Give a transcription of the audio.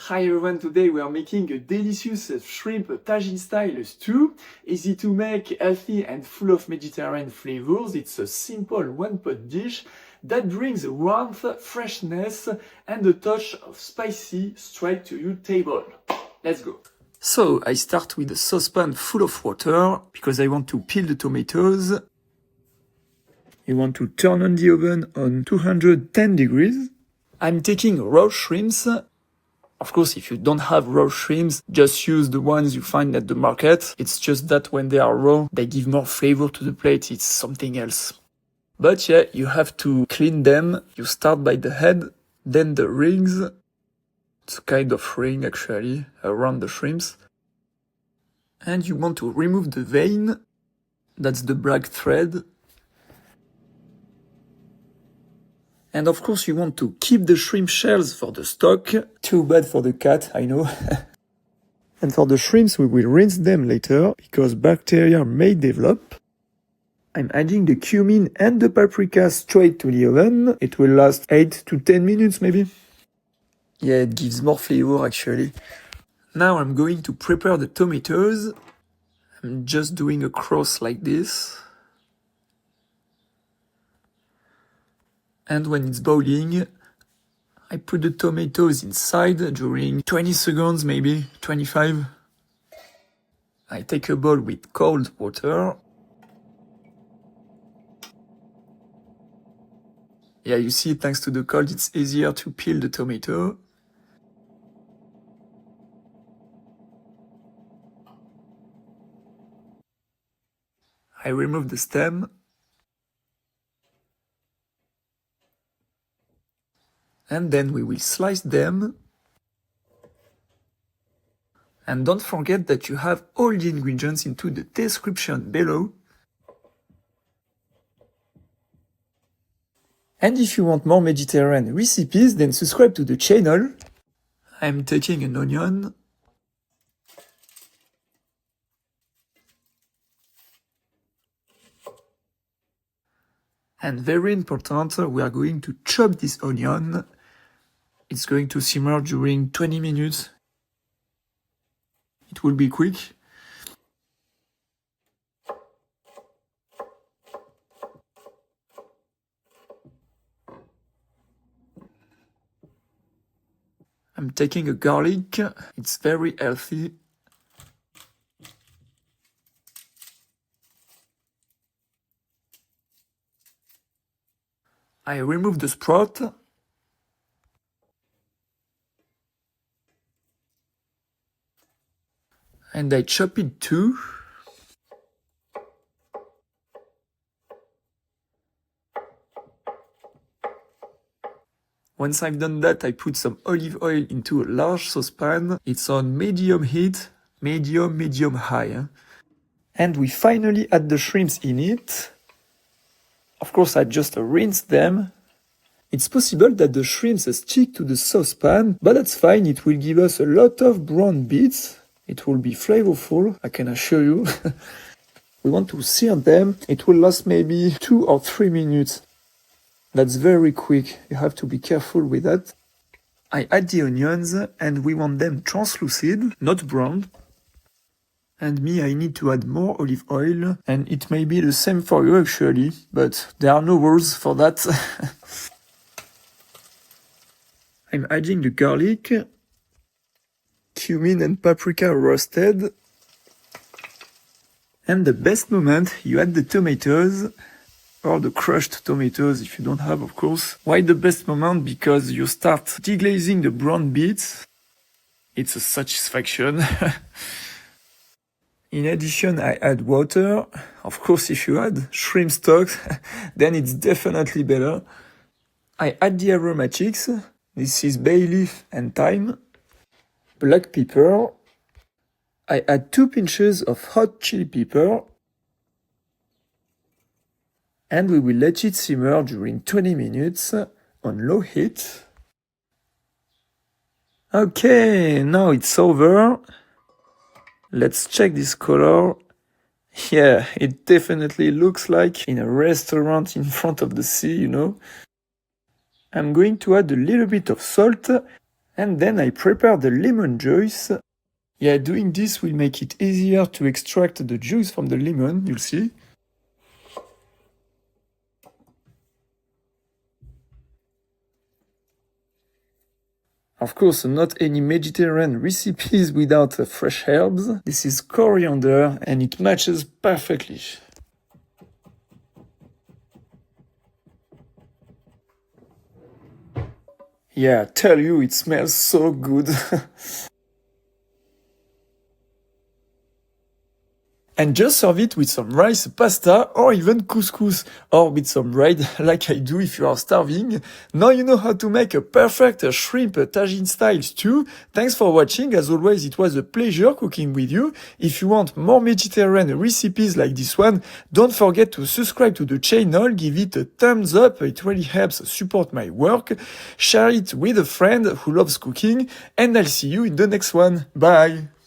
Hi everyone, today we are making a delicious shrimp tagine style stew. Easy to make, healthy and full of Mediterranean flavors. It's a simple one-pot dish that brings warmth, freshness and a touch of spicy straight to your table. Let's go. So I start with a saucepan full of water because I want to peel the tomatoes. You want to turn on the oven on 210 degrees. I'm taking raw shrimps. Of course, if you don't have raw shrimps, just use the ones you find at the market. It's just that when they are raw, they give more flavor to the plate. It's something else. But yeah, you have to clean them. You start by the head, then the rings. It's a kind of ring actually around the shrimps. And you want to remove the vein. That's the black thread. And of course you want to keep the shrimp shells for the stock. Too bad for the cat, I know. And for the shrimps we will rinse them later, because bacteria may develop. I'm adding the cumin and the paprika straight to the oven. It will last 8 to 10 minutes maybe. Yeah, it gives more flavor actually. Now I'm going to prepare the tomatoes. I'm just doing a cross like this. And when it's boiling, I put the tomatoes inside during 20 seconds, maybe 25. I take a bowl with cold water. Yeah, you see, thanks to the cold, it's easier to peel the tomato. I remove the stem. And then we will slice them. And don't forget that you have all the ingredients into the description below. And if you want more Mediterranean recipes, then subscribe to the channel. I'm taking an onion. And very important, we are going to chop this onion. It's going to simmer during 20 minutes. It will be quick. I'm taking a garlic. It's very healthy. I remove the sprout. And I chop it too. Once I've done that, I put some olive oil into a large saucepan. It's on medium heat, medium high. And we finally add the shrimps in it. Of course, I just rinse them. It's possible that the shrimps stick to the saucepan, but that's fine. It will give us a lot of brown bits. It will be flavorful, I can assure you. We want to sear them. It will last maybe 2 or 3 minutes. That's very quick. You have to be careful with that. I add the onions and we want them translucid, not brown. And me, I need to add more olive oil. And it may be the same for you actually, but there are no rules for that. I'm adding the garlic, cumin and paprika roasted. And the best moment, you add the tomatoes, or the crushed tomatoes if you don't have, of course. Why the best moment? Because you start deglazing the brown bits. It's a satisfaction. In addition, I add water. Of course, if you add shrimp stock, then it's definitely better. I add the aromatics. This is bay leaf and thyme. Black pepper. I add 2 pinches of hot chili pepper. And we will let it simmer during 20 minutes on low heat. Okay, now it's over. Let's check this color. Yeah, it definitely looks like in a restaurant in front of the sea, you know. I'm going to add a little bit of salt And then I prepare the lemon juice. Yeah, doing this will make it easier to extract the juice from the lemon, you'll see. Of course, not any Mediterranean recipes without fresh herbs. This is coriander and it matches perfectly. Yeah, I tell you, it smells so good. And just serve it with some rice, pasta, or even couscous, or with some bread, like I do if you are starving. Now you know how to make a perfect shrimp tagine style stew. Thanks for watching. As always, it was a pleasure cooking with you. If you want more Mediterranean recipes like this one, don't forget to subscribe to the channel, give it a thumbs up, it really helps support my work. Share it with a friend who loves cooking, and I'll see you in the next one. Bye!